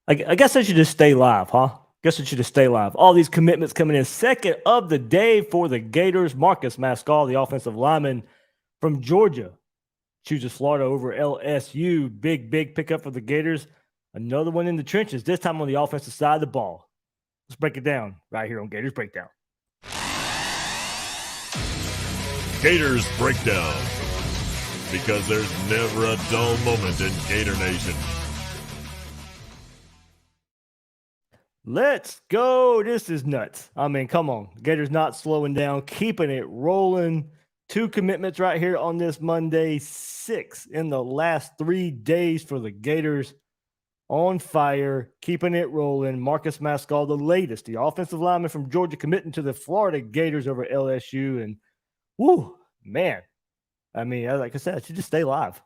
I guess I should just stay live, huh? Guess I should just stay live. All these commitments coming in. Second of the day for the Gators. Marcus Mascoll, the offensive lineman from Georgia, chooses Florida over LSU. Big pickup for the Gators. Another one in the trenches, this time on the offensive side of the ball. Let's break it down right here on Gators Breakdown. Gators Breakdown. Because there's never a dull moment in Gator Nation. Let's go. This is nuts. I mean, come on. Gators not slowing down, keeping it rolling. 2 commitments right here on this Monday. 6 in the last 3 days for the Gators. On fire, keeping it rolling. Marcus Mascoll, the latest, the offensive lineman from Georgia, committing to the Florida Gators over LSU. And, whoo, man. I mean, like I said, I should just stay live.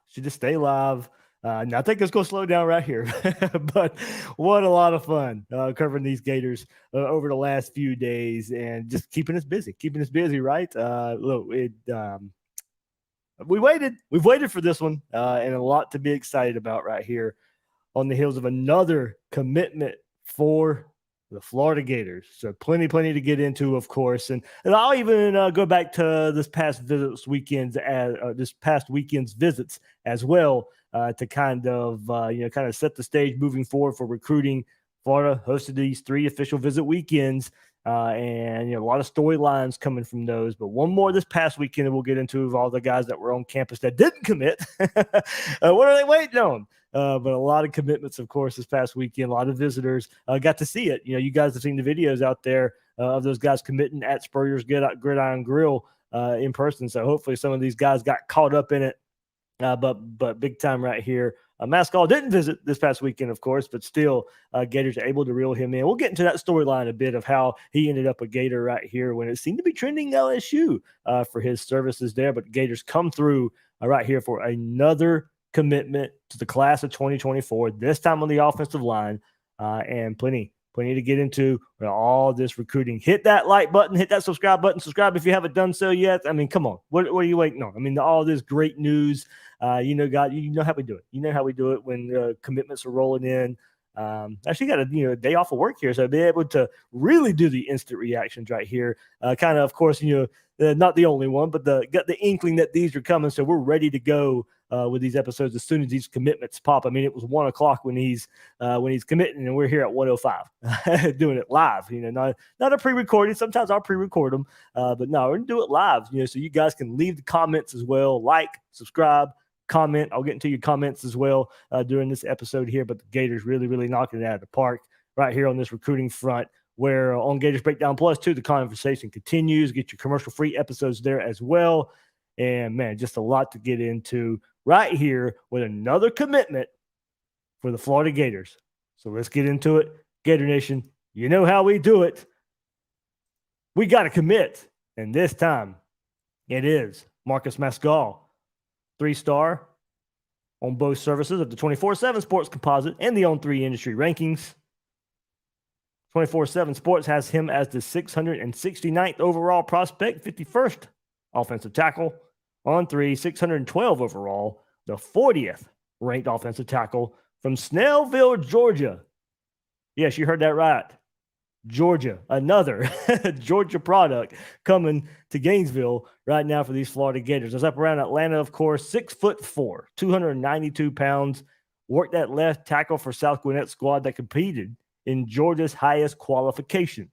I think it's going to slow down right here. But what a lot of fun covering these Gators over the last few days and just keeping us busy, right? Look, we've waited for this one and a lot to be excited about right here on the heels of another commitment for the Florida Gators. So plenty to get into, of course, and I'll even go back to this past weekend's visits as well to kind of set the stage moving forward for recruiting. Florida hosted these 3 official visit weekends, and a lot of storylines coming from those. But one more this past weekend, and we'll get into of all the guys that were on campus that didn't commit. What are they waiting on? But a lot of commitments, of course, this past weekend. A lot of visitors got to see it. You guys have seen the videos out there of those guys committing at Spurrier's Gridiron Grill in person. So hopefully some of these guys got caught up in it. But big time right here. Mascoll didn't visit this past weekend, of course, but still Gators are able to reel him in. We'll get into that storyline a bit of how he ended up a Gator right here when it seemed to be trending LSU for his services there. But Gators come through right here for another commitment to the class of 2024, this time on the offensive line, and plenty to get into all this recruiting. Hit that like button, hit that subscribe button, subscribe if you haven't done so yet. I mean, come on, what are you waiting on? I mean, all this great news, God, you know how we do it. You know how we do it when commitments are rolling in. Actually got a day off of work here, so I'll be able to really do the instant reactions right here. Kind of course, not the only one, but got the inkling that these are coming, so we're ready to go with these episodes as soon as these commitments pop. I mean, it was 1:00 when he's committing, and we're here at 1:05 doing it live. Not a pre-recorded. Sometimes I'll pre-record them, but no, we're gonna do it live. So you guys can leave the comments as well, like, subscribe, comment. I'll get into your comments as well during this episode here. But the Gators really knocking it out of the park right here on this recruiting front. Where on Gators Breakdown Plus 2, the conversation continues. Get your commercial-free episodes there as well. And, man, just a lot to get into right here with another commitment for the Florida Gators. So let's get into it. Gator Nation, you know how we do it. We got to commit. And this time, it is Marcus Mascoll, 3-star on both services of the 24/7 Sports Composite and the On3 industry rankings. 24/7 Sports has him as the 669th overall prospect, 51st offensive tackle. On3, 612 overall, the 40th ranked offensive tackle from Snellville, Georgia. Yes, you heard that right. Georgia, another Georgia product coming to Gainesville right now for these Florida Gators. It's up around Atlanta, of course, 6'4", 292 pounds. Worked that left tackle for South Gwinnett squad that competed in Georgia's highest qualification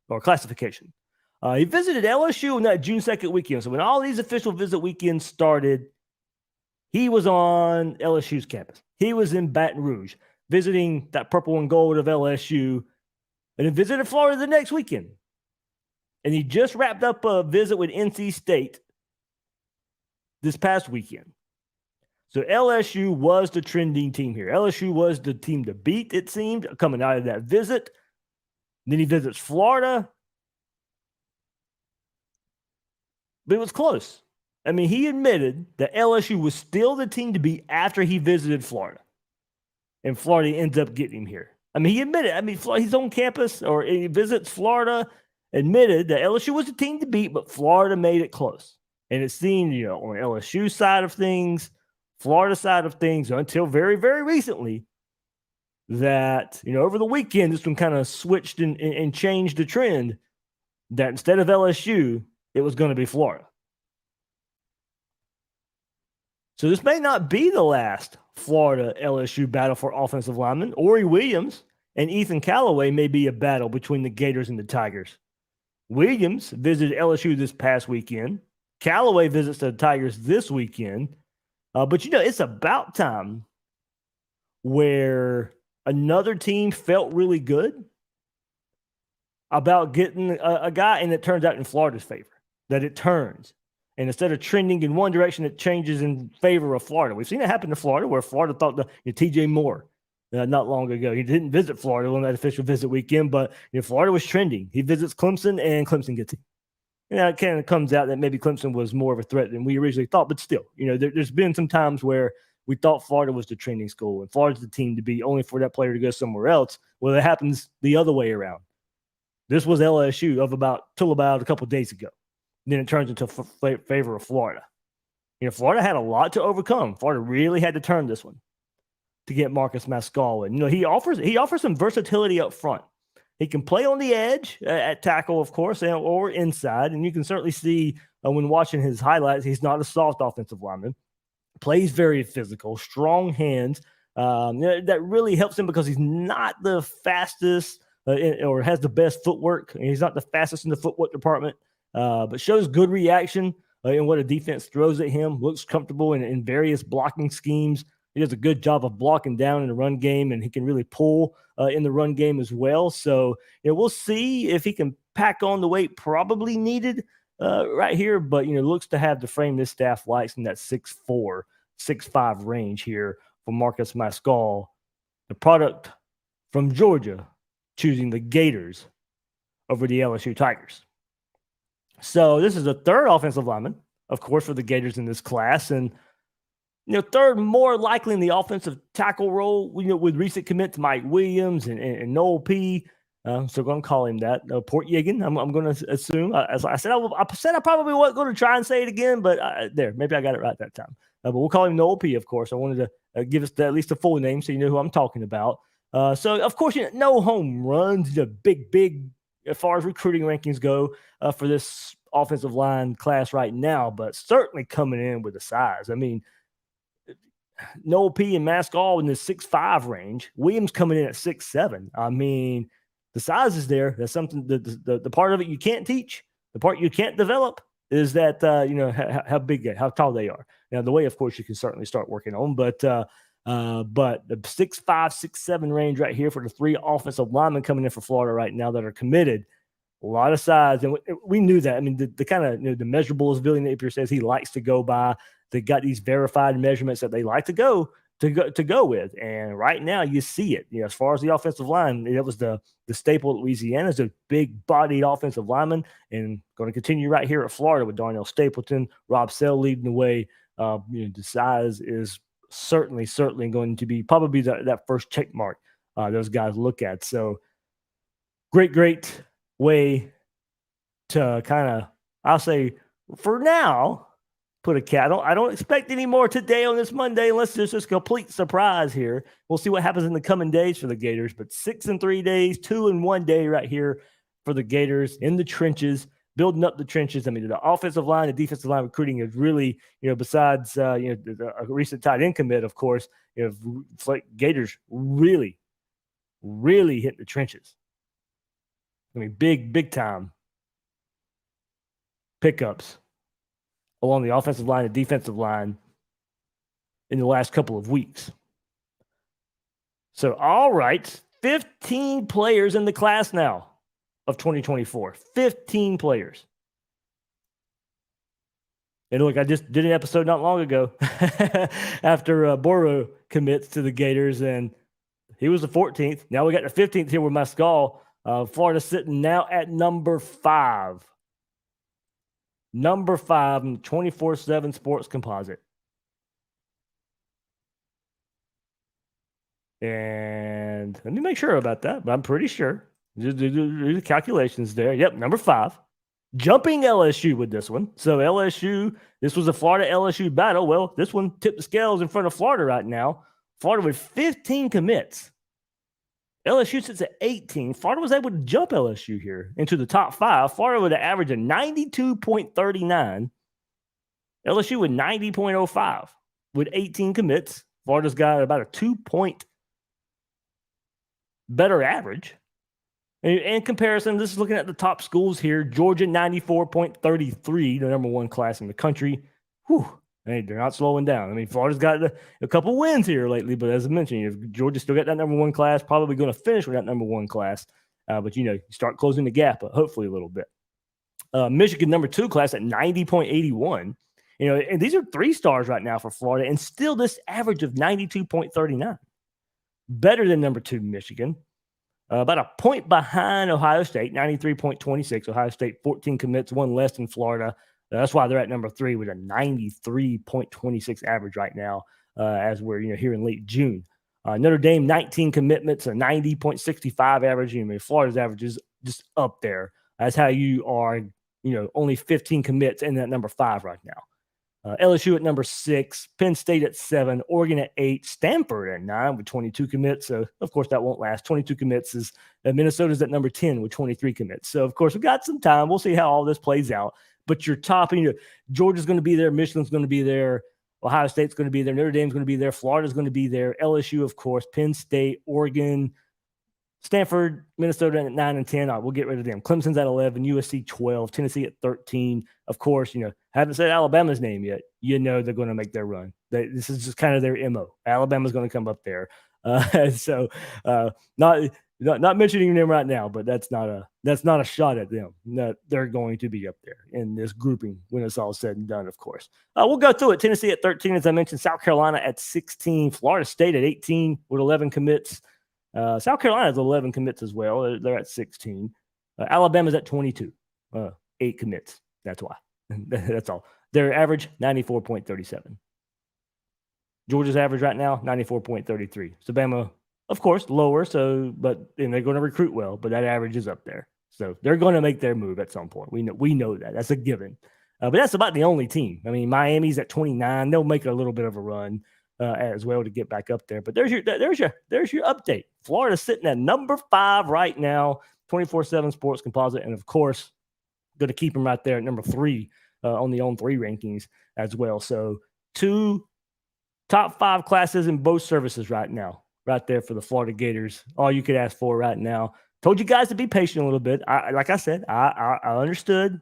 or classification. He visited LSU on that June 2nd weekend. So when all these official visit weekends started, he was on LSU's campus. He was in Baton Rouge visiting that purple and gold of LSU, and then visited Florida the next weekend. And he just wrapped up a visit with NC State this past weekend. So LSU was the trending team here. LSU was the team to beat, it seemed, coming out of that visit. Then he visits Florida. But it was close. I mean, he admitted that LSU was still the team to beat after he visited Florida. And Florida ends up getting him here. I mean, he admitted, he's on campus or he visits Florida, admitted that LSU was the team to beat, but Florida made it close. And it seemed, on LSU side of things, Florida side of things, until very, very recently, that, over the weekend, this one kind of switched and changed the trend that instead of LSU, it was going to be Florida. So this may not be the last Florida LSU battle for offensive linemen. Ori Williams and Ethan Callaway may be a battle between the Gators and the Tigers. Williams visited LSU this past weekend. Callaway visits the Tigers this weekend. But, it's about time where another team felt really good about getting a guy, and it turns out in Florida's favor, that it turns. And instead of trending in one direction, it changes in favor of Florida. We've seen it happen to Florida, where Florida thought TJ Moore not long ago. He didn't visit Florida on that official visit weekend, but Florida was trending. He visits Clemson, and Clemson gets it. It kind of comes out that maybe Clemson was more of a threat than we originally thought, but still, there's been some times where we thought Florida was the trending school, and Florida's the team to be, only for that player to go somewhere else. Well, it happens the other way around. This was LSU till about a couple of days ago. Then it turns into favor of Florida. Florida had a lot to overcome. Florida really had to turn this one to get Marcus Mascoll. And, he offers some versatility up front. He can play on the edge at tackle, of course, or inside. And you can certainly see when watching his highlights, he's not a soft offensive lineman. Plays very physical, strong hands. That really helps him because he's not the fastest or has the best footwork. He's not the fastest in the footwork department, but shows good reaction in what a defense throws at him. Looks comfortable in various blocking schemes. He does a good job of blocking down in the run game, and he can really pull in the run game as well. So we'll see if he can pack on the weight probably needed right here, but looks to have the frame this staff likes in that 6'4", 6'5" range here for Marcus Mascoll, the product from Georgia, choosing the Gators over the LSU Tigers. So this is the third offensive lineman, of course, for the Gators in this class, and third more likely in the offensive tackle role, with recent commits Mike Williams and Noel P. So going to call him that. Port Yegan, I'm going to assume. As I said, I probably wasn't going to try and say it again, but maybe I got it right that time. But we'll call him Noel P, of course. I wanted to give us at least a full name so you know who I'm talking about. So, of course, no home runs, big, as far as recruiting rankings go for this offensive line class right now, but certainly coming in with the size. I mean, Noel P and Mascaoll in the 6'5" range. Williams coming in at 6'7". I mean, the size is there. That's something. The part of it you can't teach. The part you can't develop is that how big, how tall they are. Now, the way, of course, you can certainly start working on, but the 6'5", 6'7" range right here for the three offensive linemen coming in for Florida right now that are committed. A lot of size, and we knew that. I mean, the kind of the measurables Billy Napier says he likes to go by. They got these verified measurements that they like to go with, and right now you see it. As far as the offensive line, it was the staple at Louisiana is a big-bodied offensive lineman, and going to continue right here at Florida with Darnell Stapleton, Rob Sell leading the way. The size is certainly going to be probably that first check mark those guys look at. So great way to kind of, I'll say, for now, put a cat. I don't expect any more today on this Monday unless there's just a complete surprise here. We'll see what happens in the coming days for the Gators, but 6 in 3 days, 2 in 1 day right here for the Gators in the trenches, building up the trenches. I mean, the offensive line, the defensive line recruiting is really, besides, a recent tight end commit, of course, Gators really hit the trenches. I mean, big time pickups along the offensive line and defensive line in the last couple of weeks. So, all right, 15 players in the class now of 2024. 15 players. And look, I just did an episode not long ago after Boro commits to the Gators, and he was the 14th. Now we got the 15th here with Mascoll. Florida sitting now at number 5. Number 5 in the 24/7 Sports Composite. And let me make sure about that, but I'm pretty sure. Do the calculations there. Yep, number 5. Jumping LSU with this one. So LSU, this was a Florida LSU battle. Well, this one tipped the scales in front of Florida right now. Florida with 15 commits. LSU sits at 18. Florida was able to jump LSU here into the top 5. Florida with an average of 92.39. LSU with 90.05 with 18 commits. Florida's got about a 2-point better average. In comparison, this is looking at the top schools here. Georgia, 94.33, the number 1 class in the country. Whew. Hey, they're not slowing down. I mean, Florida's got a couple wins here lately, but as I mentioned, Georgia's still got that number 1 class, probably going to finish with that number 1 class. But, you start closing the gap, hopefully a little bit. Michigan, number 2 class at 90.81. And these are 3 stars right now for Florida, and still this average of 92.39. Better than number 2 Michigan. About a point behind Ohio State, 93.26. Ohio State, 14 commits, 1 less than Florida. That's why they're at number 3 with a 93.26 average right now, as we're here in late June. Notre Dame, 19 commitments, a 90.65 average. Florida's average is just up there. That's how you are, only 15 commits in that number 5 right now. LSU at number 6, Penn State at 7, Oregon at 8, Stanford at 9 with 22 commits. So, of course, that won't last. 22 commits is Minnesota's at number 10 with 23 commits. So, of course, we've got some time. We'll see how all this plays out. But your top, Georgia's going to be there. Michigan's going to be there. Ohio State's going to be there. Notre Dame's going to be there. Florida's going to be there. LSU, of course, Penn State, Oregon, Stanford, Minnesota at 9 and 10. All right, we'll get rid of them. Clemson's at 11, USC 12, Tennessee at 13. Of course, haven't said Alabama's name yet. They're going to make their run. This is just kind of their MO. Alabama's going to come up there. So not mentioning them right now, but that's not a shot at them. No, they're going to be up there in this grouping when it's all said and done, of course. We'll go through it. Tennessee at 13, as I mentioned. South Carolina at 16. Florida State at 18 with 11 commits. South Carolina has 11 commits as well. They're at 16. Alabama's at 22. 8 commits. That's why. That's all. Their average, 94.37. Georgia's average right now, 94.33. So Bama, of course, lower. But they're going to recruit well. But that average is up there. So they're going to make their move at some point. We know that. That's a given. But that's about the only team. I mean, Miami's at 29. They'll make a little bit of a run as well to get back up there. But there's your update. Florida's sitting at number 5 right now. 24/7 Sports Composite, and of course, going to keep them right there at number 3 on the On3 rankings as well. So 2 top 5 classes in both services right now, right there for the Florida Gators. All you could ask for right now. Told you guys to be patient a little bit. Like I said, I understood.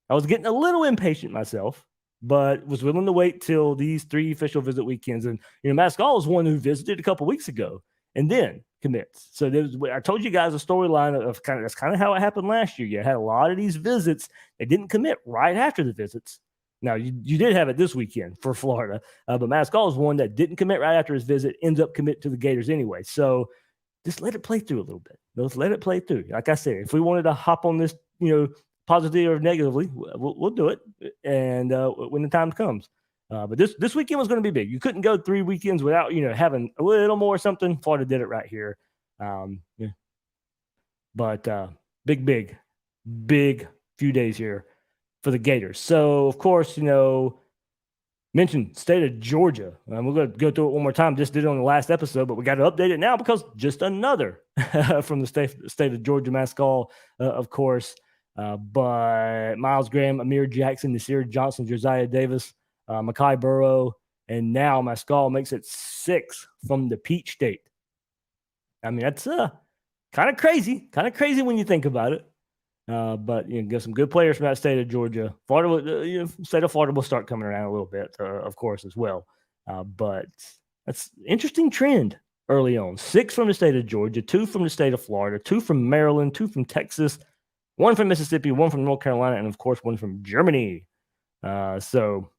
I was getting a little impatient myself, but was willing to wait till these 3 official visit weekends. And, Mascaoll was one who visited a couple weeks ago and then commits. So I told you guys a storyline of that's kind of how it happened last year. You had a lot of these visits. They didn't commit right after the visits. Now, you did have it this weekend for Florida, but Mascoll is one that didn't commit right after his visit, ends up committing to the Gators anyway. So just let it play through a little bit. Let's let it play through. Like I said, if we wanted to hop on this, positively or negatively, we'll do it, and when the time comes. But this weekend was going to be big. You couldn't go 3 weekends without having a little more something. Florida did it right here. But big few days here for the Gators. So of course, mentioned state of Georgia. We're going to go through it one more time. Just did it on the last episode, but we got to update it now because just another from the state of Georgia, Mascoll, of course. But Miles Graham, Amir Jackson, Nasir Johnson, Josiah Davis, Makai Burrow, and now Mascoll makes it 6 from the Peach State. I mean, that's kind of crazy when you think about it. But get some good players from that state of Georgia. Florida, state of Florida will start coming around a little bit, of course, as well. But that's an interesting trend early on. 6 from the state of Georgia, 2 from the state of Florida, 2 from Maryland, 2 from Texas, 1 from Mississippi, 1 from North Carolina, and of course 1 from Germany. So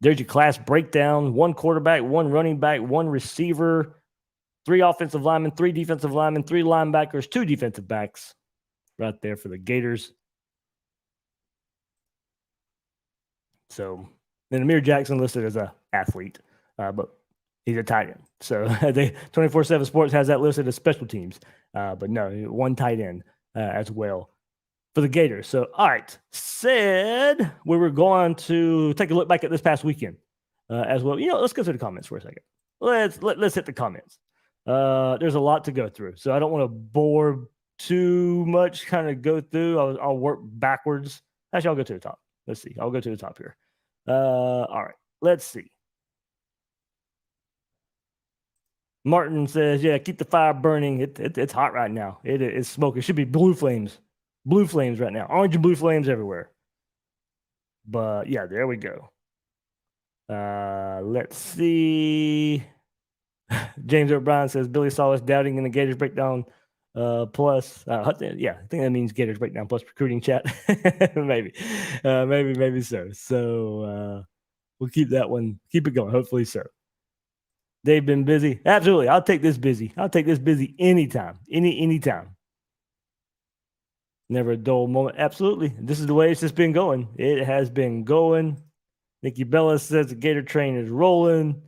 there's your class breakdown: 1 quarterback, 1 running back, 1 receiver, 3 offensive linemen, 3 defensive linemen, 3 linebackers, 2 defensive backs. Right there for the Gators. So then Amir Jackson listed as an athlete, but he's a tight end. So 24/7 Sports has that listed as special teams, but no, 1 tight end as well for the Gators. So, all right, said we were going to take a look back at this past weekend as well. Let's go through the comments for a second. Let's hit the comments. there's a lot to go through. So I don't want to bore too much, kind of go through. I'll work backwards. Actually, I'll go to the top. Let's see. I'll go to the top here. All right. Let's see. Martin says, yeah, keep the fire burning. It's hot right now. It's smoking. It should be blue flames right now. Orange and blue flames everywhere. But yeah, there we go. Let's see. James O'Brien says Billy saw us doubting in the Gators breakdown plus. Yeah, I think that means Gators breakdown plus recruiting chat. maybe so. So we'll keep that one. Keep it going. Hopefully so. They've been busy. Absolutely. I'll take this busy. Anytime. Anytime. Never a dull moment. Absolutely. This is the way it's just been going. It has been going. Nikki Bella says the Gator train is rolling.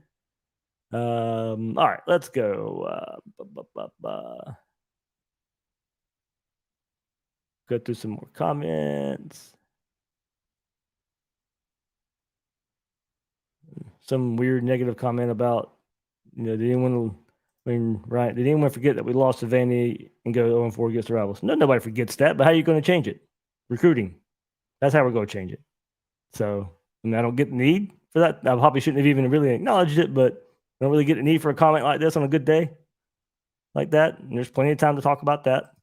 All right, let's go. Go through some more comments. Some weird negative comment about, did anyone forget that we lost to Vandy and go 0-4 against the Rivals? No, nobody forgets that, but how are you going to change it? Recruiting. That's how we're going to change it. So, I don't get the need for that. I probably shouldn't have even really acknowledged it, but I don't really get the need for a comment like this on a good day like that. And there's plenty of time to talk about that.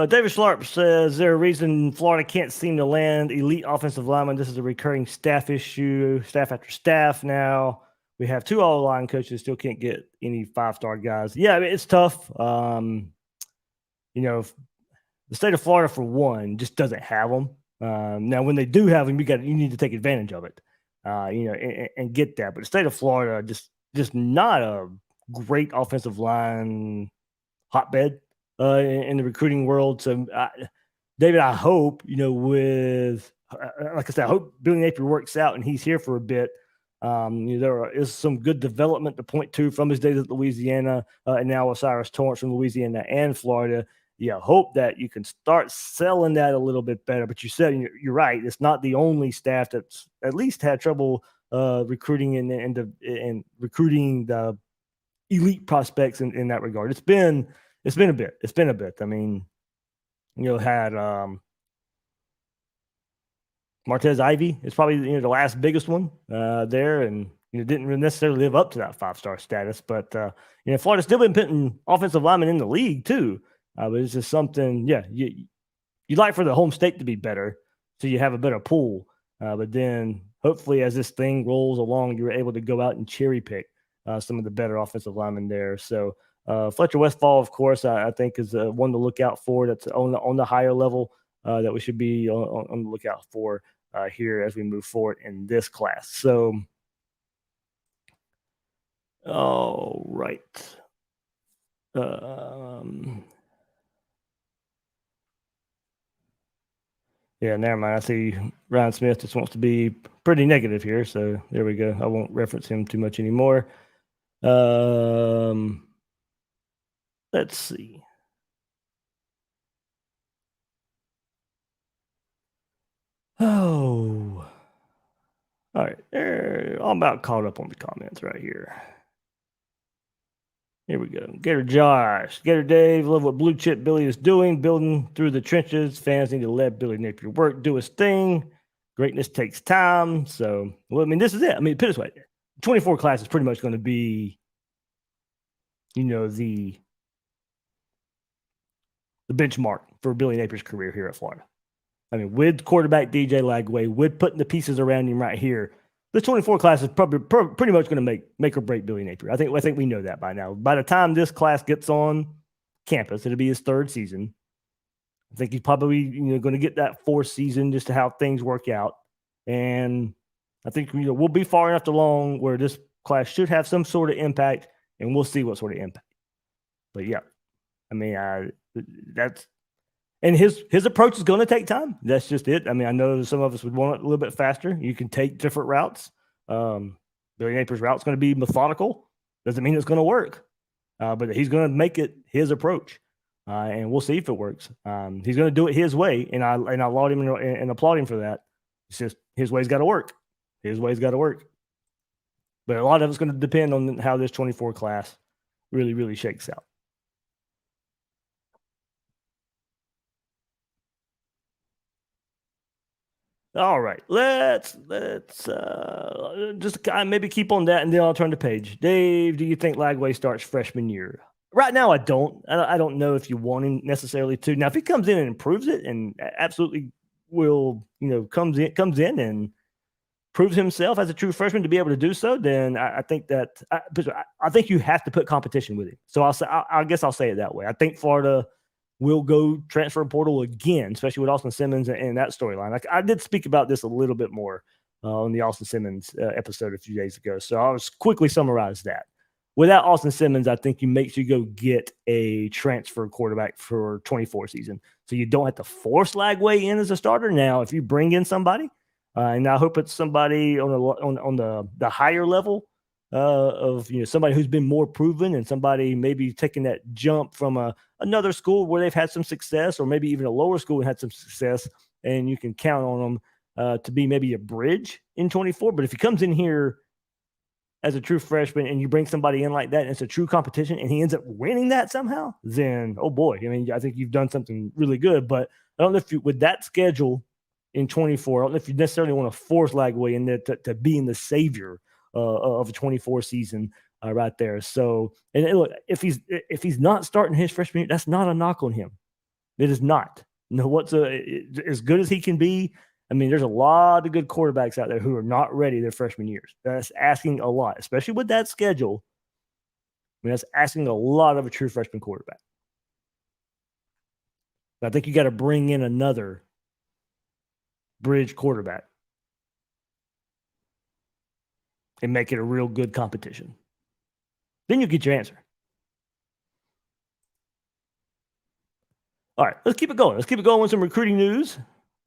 David Schlarp says, is there a reason Florida can't seem to land elite offensive linemen? This is a recurring staff issue, staff after staff now. We have 2 all-line coaches, still can't get any 5-star guys. Yeah, I mean, it's tough. The state of Florida, for one, just doesn't have them. Now, when they do have them, you need to take advantage of it, and get that. But the state of Florida, just not a great offensive line hotbed in the recruiting world. So, David, I hope, with, like I said, I hope Billy Napier works out and he's here for a bit. There is some good development to point to from his days at Louisiana, and now Osiris Torrance from Louisiana and Florida. Yeah, hope that you can start selling that a little bit better. But you said, you're right. It's not the only staff that's at least had trouble recruiting and recruiting the elite prospects in that regard. It's been a bit. I mean, had Martez Ivy is probably the last biggest one there, and didn't necessarily live up to that 5-star status. But Florida's still been putting offensive linemen in the league too. But it's just something, you'd like for the home state to be better, so you have a better pool. But then hopefully, as this thing rolls along, you're able to go out and cherry pick some of the better offensive linemen there. So Fletcher Westfall, of course, I think is one to look out for. That's on the higher level that we should be on the lookout for here as we move forward in this class. So, all right. Yeah, never mind. I see Ryan Smith just wants to be pretty negative here. So there we go. I won't reference him too much anymore. Let's see. Oh. All right. I'm about caught up on the comments right here. Here we go. Gator Josh, Gator Dave, love what Blue Chip Billy is doing, building through the trenches. Fans need to let Billy Napier work, do his thing. Greatness takes time. So, this is it. Put it this way. 24 class is pretty much going to be, the benchmark for Billy Napier's career here at Florida. With quarterback DJ Lagway, with putting the pieces around him right here, the 24 class is probably pretty much going to make or break Billy Napier. I think we know that by now. By the time this class gets on campus, it'll be his 3rd season. I think he's probably going to get that 4th season just to how things work out. And I think we'll be far enough along where this class should have some sort of impact, and we'll see what sort of impact. But yeah, that's. And his approach is going to take time. That's just it. I know some of us would want it a little bit faster. You can take different routes. Billy Napier's route is going to be methodical. Doesn't mean it's going to work, but he's going to make it his approach. and we'll see if it works. He's going to do it his way, and I laud him and applaud him for that. It's just his way's got to work. His way's got to work. But a lot of it's going to depend on how this 24 class really, really shakes out. All right, let's just maybe keep on that, and then I'll turn the page. Dave, do you think Lagway starts freshman year? Right now, I don't. I don't know if you want him necessarily to. Now, if he comes in and improves it, and absolutely will, comes in and proves himself as a true freshman to be able to do so, then I think that I think you have to put competition with him. So I guess I'll say it that way. I think Florida will go transfer portal again, especially with Austin Simmons and that storyline. I did speak about this a little bit more on the Austin Simmons episode a few days ago. So I'll just quickly summarize that. Without Austin Simmons, I think you make sure you go get a transfer quarterback for 24 season. So you don't have to force Lagway in as a starter. Now, if you bring in somebody, and I hope it's somebody on the higher level of somebody who's been more proven, and somebody maybe taking that jump from another school where they've had some success, or maybe even a lower school and had some success, and you can count on them to be maybe a bridge in 24. But if he comes in here as a true freshman and you bring somebody in like that and it's a true competition and he ends up winning that somehow, then, oh boy, I think you've done something really good. But I don't know if with that schedule in 24, I don't know if you necessarily want to force Lagway in there to being the savior of a 24 season right there. So, and look, if he's not starting his freshman year, that's not a knock on him. It is not. As good as he can be. There's a lot of good quarterbacks out there who are not ready their freshman years. That's asking a lot, especially with that schedule. That's asking a lot of a true freshman quarterback. But I think you got to bring in another bridge quarterback and make it a real good competition. Then you get your answer. All right, let's keep it going. Let's keep it going with some recruiting news.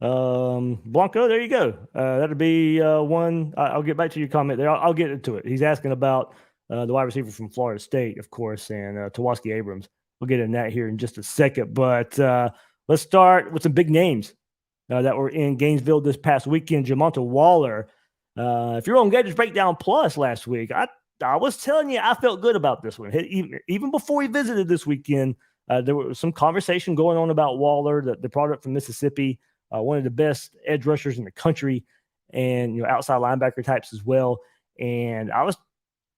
Blanco, there you go. That'll be one. I'll get back to your comment there. I'll get into it. He's asking about the wide receiver from Florida State, of course, and Tawaski Abrams. We'll get in that here in just a second. But let's start with some big names that were in Gainesville this past weekend. Jamonta Waller. If you're on Gators Breakdown Plus last week, I was telling you I felt good about this one. Even before he visited this weekend, there was some conversation going on about Waller, the product from Mississippi. One of the best edge rushers in the country, and outside linebacker types as well. And I was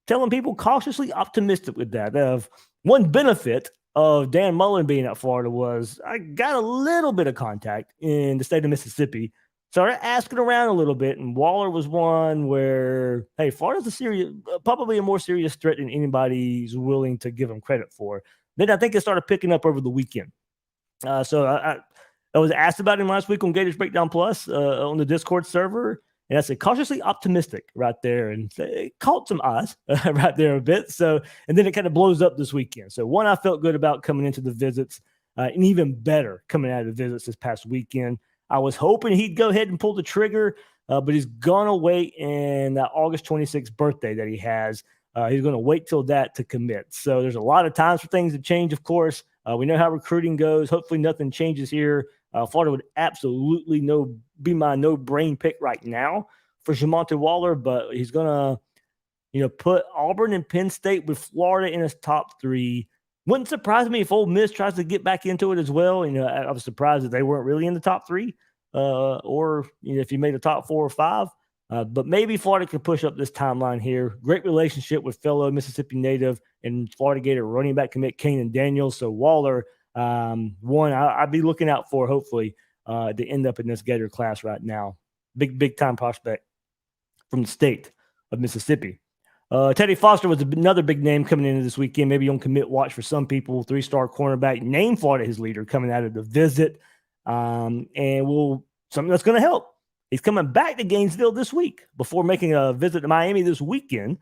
telling people cautiously optimistic with that. One benefit of Dan Mullen being at Florida was I got a little bit of contact in the state of Mississippi. Started asking around a little bit, and Waller was one where, hey, Florida's probably a more serious threat than anybody's willing to give him credit for. Then I think it started picking up over the weekend. So I was asked about him last week on Gators Breakdown Plus on the Discord server, and I said cautiously optimistic right there, and it caught some eyes right there a bit. So, and then it kind of blows up this weekend. So one, I felt good about coming into the visits, and even better coming out of the visits this past weekend. I was hoping he'd go ahead and pull the trigger, but he's gonna wait in that August 26th birthday that he has. He's going to wait till that to commit. So there's a lot of times for things to change, of course. We know how recruiting goes. Hopefully nothing changes here. Florida would absolutely be my no-brain pick right now for Jamonta Waller, but he's going to put Auburn and Penn State with Florida in his top three. Wouldn't surprise me if Ole Miss tries to get back into it as well. I was surprised that they weren't really in the top three, or if you made a top 4 or 5. But maybe Florida can push up this timeline here. Great relationship with fellow Mississippi native and Florida Gator running back commit Kanan Daniels. So Waller, one I'd be looking out for, hopefully, to end up in this Gator class right now. Big time prospect from the state of Mississippi. Teddy Foster was another big name coming into this weekend, maybe on commit watch for some people. 3-star cornerback, named Florida his leader coming out of the visit. And something that's going to help. He's coming back to Gainesville this week before making a visit to Miami this weekend.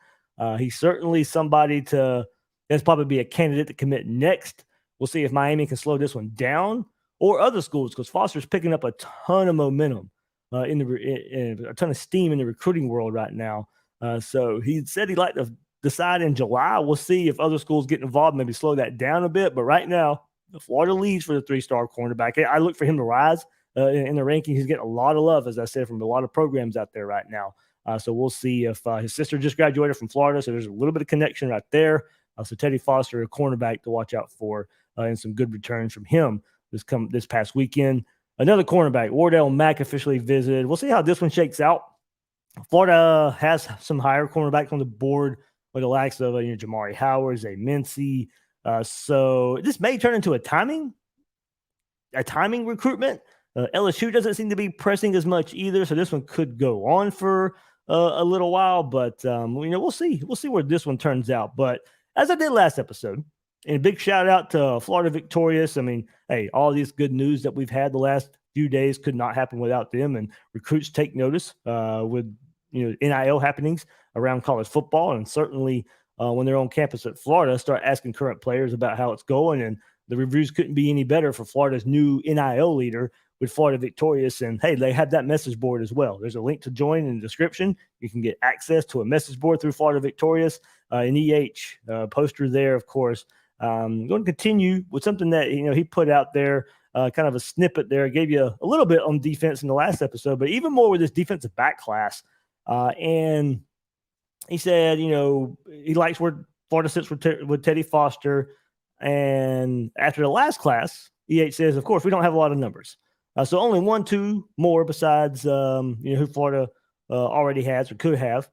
He's certainly somebody that's probably be a candidate to commit next. We'll see if Miami can slow this one down or other schools, because Foster's picking up a ton of momentum in a ton of steam in the recruiting world right now. So he said he'd like to decide in July. We'll see if other schools get involved, maybe slow that down a bit. But right now, Florida leads for the 3-star cornerback. I look for him to rise in the rankings. He's getting a lot of love, as I said, from a lot of programs out there right now. So we'll see if his sister just graduated from Florida, so there's a little bit of connection right there. So Teddy Foster, a cornerback to watch out for, and some good returns from him this past weekend. Another cornerback, Wardell Mack, officially visited. We'll see how this one shakes out. Florida has some higher cornerbacks on the board with the likes of Jamari Howard, Zay Mincy. So this may turn into a timing recruitment. LSU doesn't seem to be pressing as much either, so this one could go on for a little while. But we'll see. We'll see where this one turns out. But as I did last episode, and a big shout out to Florida Victorious. I mean, hey, all these good news that we've had the last few days could not happen without them. And recruits take notice with NIL happenings around college football, and certainly when they're on campus at Florida, start asking current players about how it's going. And the reviews couldn't be any better for Florida's new NIL leader with Florida Victorious. And hey, they have that message board as well. There's a link to join in the description. You can get access to a message board through Florida Victorious, an poster there, of course. Going to continue with something that he put out there, kind of a snippet there. Gave you a little bit on defense in the last episode, but even more with this defensive back class. And he said, he likes where Florida sits with Teddy Foster. And after the last class, EH says, of course, we don't have a lot of numbers. So only 1-2 more besides, who Florida already has or could have.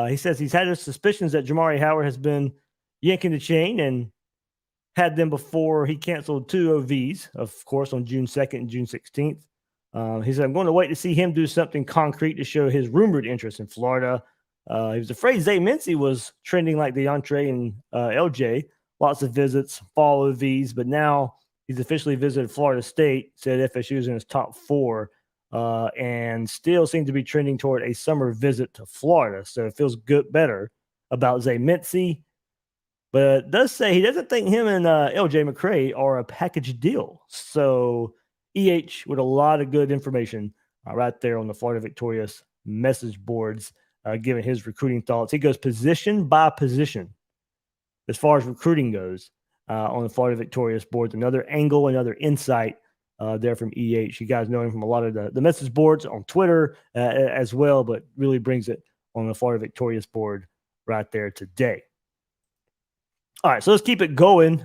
He says he's had his suspicions that Jamari Howard has been yanking the chain and had them before he canceled 2 OVs, of course, on June 2nd and June 16th. He said, I'm going to wait to see him do something concrete to show his rumored interest in Florida. He was afraid Zay Mincy was trending like DeAndre and LJ. Lots of visits, fall OVs, but now he's officially visited Florida State, said FSU is in his top 4, and still seems to be trending toward a summer visit to Florida. So it feels better about Zay Mincy. But it does say he doesn't think him and LJ McCray are a package deal. So EH with a lot of good information right there on the Florida Victorious message boards, giving his recruiting thoughts. He goes position by position as far as recruiting goes on the Florida Victorious boards. Another angle, another insight there from EH. You guys know him from a lot of the message boards on Twitter as well, but really brings it on the Florida Victorious board right there today. All right, so let's keep it going.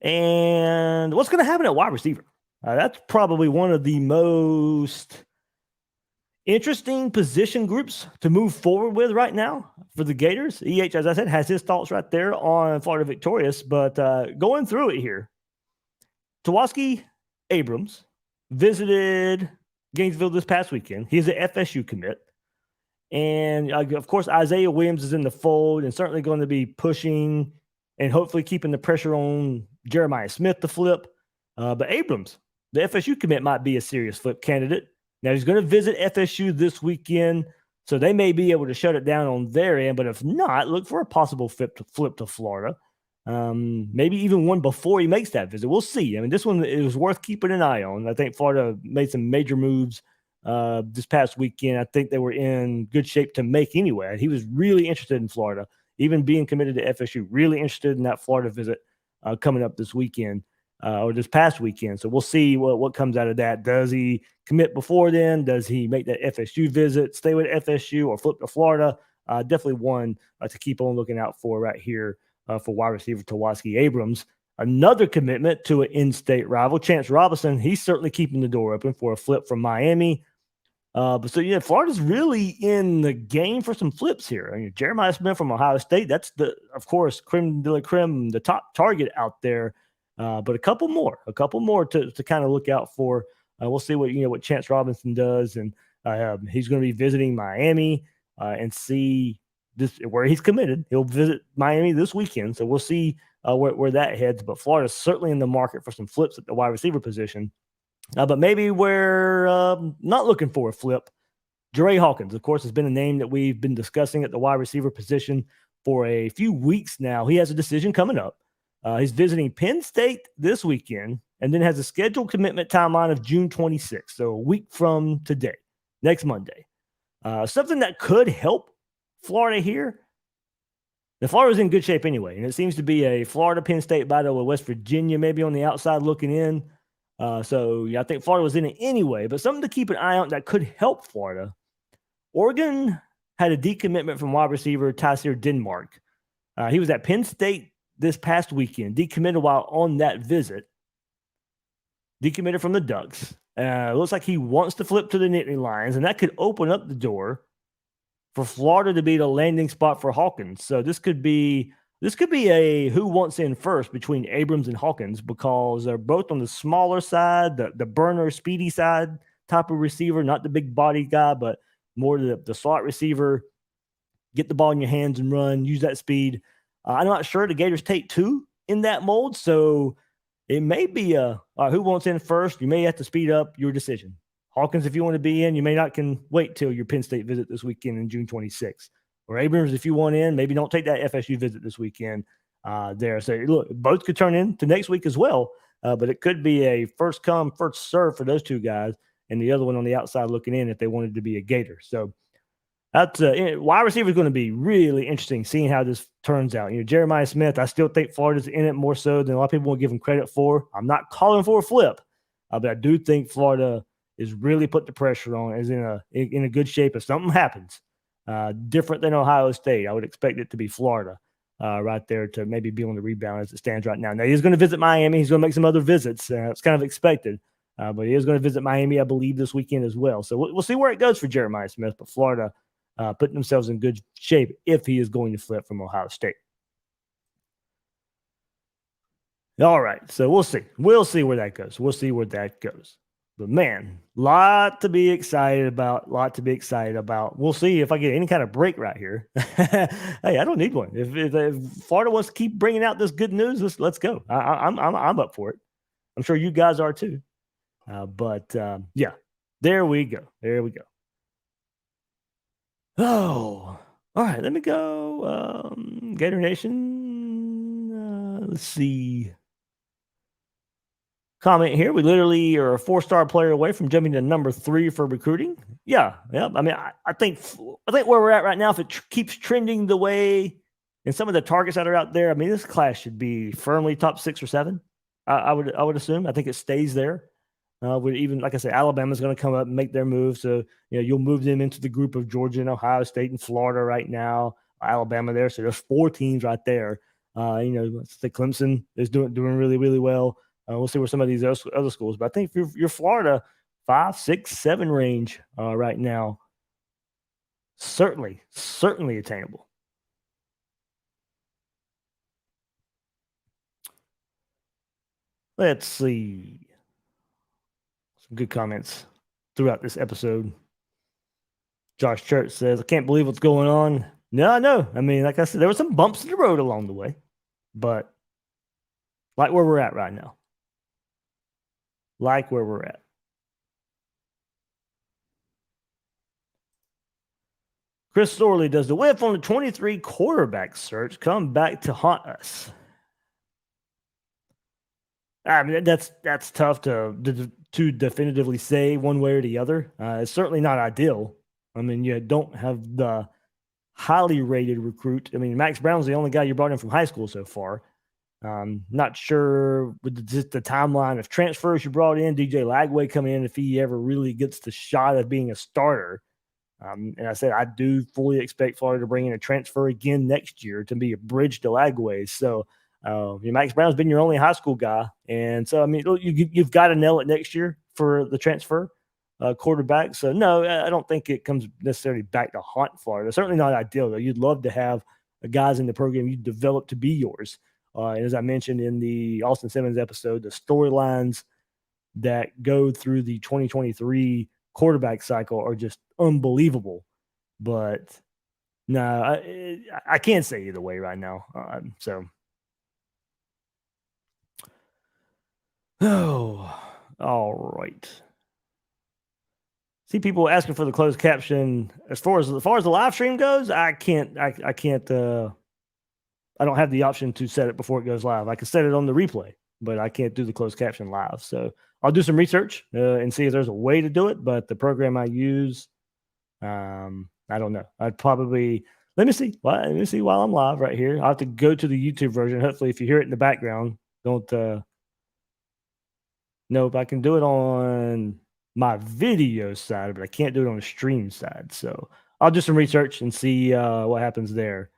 And what's going to happen at wide receiver? That's probably one of the most interesting position groups to move forward with right now for the Gators. EH, as I said, has his thoughts right there on Florida Victorious, but going through it here, Tawaski Abrams visited Gainesville this past weekend. He's an FSU commit. And, of course, Isaiah Williams is in the fold and certainly going to be pushing and hopefully keeping the pressure on Jeremiah Smith to flip. But Abrams, the FSU commit, might be a serious flip candidate. Now, he's going to visit FSU this weekend, so they may be able to shut it down on their end. But if not, look for a possible flip to Florida. Maybe even one before he makes that visit. We'll see. I mean, this one, it was worth keeping an eye on. I think Florida made some major moves this past weekend. I think they were in good shape to make anyway. He was really interested in Florida, even being committed to FSU, really interested in that Florida visit coming up this weekend or this past weekend. So we'll see what comes out of that. Does he commit before then? Does he make that FSU visit, stay with FSU, or flip to Florida? Definitely one to keep on looking out for right here for wide receiver Tawaski Abrams. Another commitment to an in-state rival, Chance Robinson. He's certainly keeping the door open for a flip from Miami. But so, Florida's really in the game for some flips here. I mean, Jeremiah Smith from Ohio State, that's of course, creme de la creme, the top target out there. But a couple more to kind of look out for. We'll see what Chance Robinson does. And he's going to be visiting Miami and see where he's committed. He'll visit Miami this weekend. So we'll see where that heads. But Florida's certainly in the market for some flips at the wide receiver position. But maybe we're not looking for a flip. Jere Hawkins, of course, has been a name that we've been discussing at the wide receiver position for a few weeks now. He has a decision coming up. He's visiting Penn State this weekend and then has a scheduled commitment timeline of June 26th, so a week from today, next Monday. Something that could help Florida here. The Florida's in good shape anyway, and it seems to be a Florida Penn State battle with West Virginia maybe on the outside looking in. So I think Florida was in it anyway, but something to keep an eye on that could help Florida. Oregon had a decommitment from wide receiver Tyseer Denmark. He was at Penn State this past weekend, decommitted while on that visit. Decommitted from the Ducks. Looks like he wants to flip to the Nittany Lions, and that could open up the door for Florida to be the landing spot for Hawkins. So this could be a who wants in first between Abrams and Hawkins, because they're both on the smaller side, the burner, speedy side type of receiver, not the big body guy, but more the slot receiver. Get the ball in your hands and run, use that speed. I'm not sure the Gators take two in that mold, so it may be who wants in first. You may have to speed up your decision. Hawkins, if you want to be in, you may not can wait till your Penn State visit this weekend in June 26th. Or Abrams, if you want in, maybe don't take that FSU visit this weekend there. So, look, both could turn into next week as well, but it could be a first come, first serve for those two guys, and the other one on the outside looking in if they wanted to be a Gator. So, that's wide receiver is going to be really interesting seeing how this turns out. Jeremiah Smith, I still think Florida's in it more so than a lot of people will give him credit for. I'm not calling for a flip, but I do think Florida is really put the pressure on, is in a good shape if something happens. Different than Ohio State. I would expect it to be Florida right there to maybe be on the rebound as it stands right now. Now, he's going to visit Miami. He's going to make some other visits. It's kind of expected. But he is going to visit Miami, I believe, this weekend as well. So we'll see where it goes for Jeremiah Smith. But Florida putting themselves in good shape if he is going to flip from Ohio State. All right, so we'll see. We'll see where that goes. We'll see where that goes. But, man, lot to be excited about, We'll see if I get any kind of break right here. Hey, I don't need one. If Florida wants to keep bringing out this good news, let's go. I'm up for it. I'm sure you guys are too. Yeah, there we go. Oh, all right. Let me go. Gator Nation. Let's see. Comment here. We literally are a 4-star player away from jumping to number 3 for recruiting. Yeah. I mean, I think where we're at right now, if it keeps trending the way and some of the targets that are out there, I mean, this class should be firmly top 6 or 7. I would assume. I think it stays there. Even, like I said, Alabama's going to come up and make their move. So, you'll move them into the group of Georgia and Ohio State and Florida right now. Alabama there. So there's 4 teams right there. Let's say Clemson is doing really, really well. We'll see where some of these other schools. But I think if you're Florida, 5, 6, 7 range right now, certainly attainable. Let's see. Some good comments throughout this episode. Josh Church says, I can't believe what's going on. No, I know. I mean, like I said, there were some bumps in the road along the way, but like where we're at right now. Chris Sorley, does the whiff on the 23 quarterback search come back to haunt us? I mean, that's tough to definitively say one way or the other. It's certainly not ideal. I mean, you don't have the highly rated recruit. I mean, Max Brown's the only guy you brought in from high school so far. Not just the timeline of transfers you brought in. DJ Lagway coming in, if he ever really gets the shot of being a starter. And I said I do fully expect Florida to bring in a transfer again next year to be a bridge to Lagway. So Max Brown's been your only high school guy, and so I mean you've got to nail it next year for the transfer quarterback. So no, I don't think it comes necessarily back to haunt Florida. Certainly not ideal though. You'd love to have guys in the program you develop to be yours. And as I mentioned in the Austin Simmons episode, the storylines that go through the 2023 quarterback cycle are just unbelievable. But no, I can't say either way right now. All right. See people asking for the closed caption. As far as the live stream goes, I can't. I don't have the option to set it before it goes live. I can set it on the replay, but I can't do the closed caption live. So I'll do some research and see if there's a way to do it. But the program I use, I don't know. I'd probably Let me see. Let me see while I'm live right here. I'll have to go to the YouTube version. Hopefully, if you hear it in the background, don't. Nope, I can do it on my video side, but I can't do it on the stream side. So I'll do some research and see what happens there,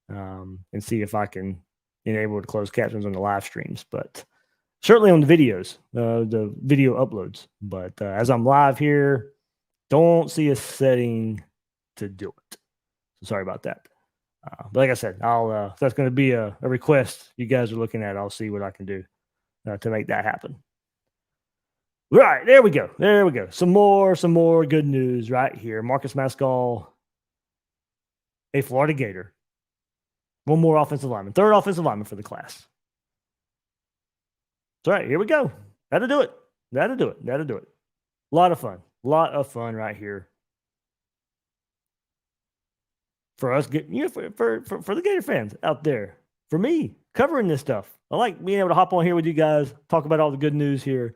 and see if I can enable the closed captions on the live streams. But certainly on the videos, the video uploads. But as I'm live here, don't see a setting to do it. So sorry about that. But like I said, if that's going to be a request you guys are looking at, I'll see what I can do to make that happen. Right, there we go. There we go. Some more good news right here. Marcus Mascoll, a Florida Gator. One more offensive lineman. Third offensive lineman for the class. All right, here we go. That'll do it. That'll do it. That'll do it. A lot of fun. A lot of fun right here. For us, for the Gator fans out there. For me, covering this stuff. I like being able to hop on here with you guys, talk about all the good news here.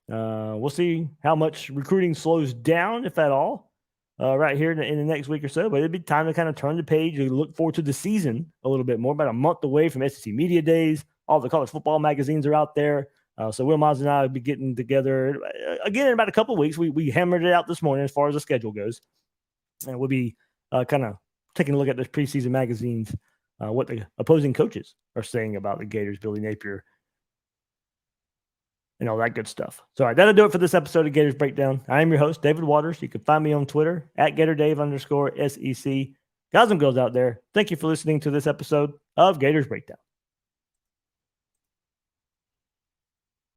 We'll see how much recruiting slows down, if at all, right here in the next week or so. But it'd be time to kind of turn the page and look forward to the season a little bit more. About a month away from SEC Media Days. All the college football magazines are out there. So Will Miles and I will be getting together again in about a couple of weeks. We hammered it out this morning as far as the schedule goes. And we'll be kind of taking a look at the preseason magazines, what the opposing coaches are saying about the Gators, Billy Napier, and all that good stuff. So, all right, that'll do it for this episode of Gators Breakdown. I am your host, David Waters. You can find me on Twitter at GatorDave_SEC. Guys and girls out there, thank you for listening to this episode of Gators Breakdown.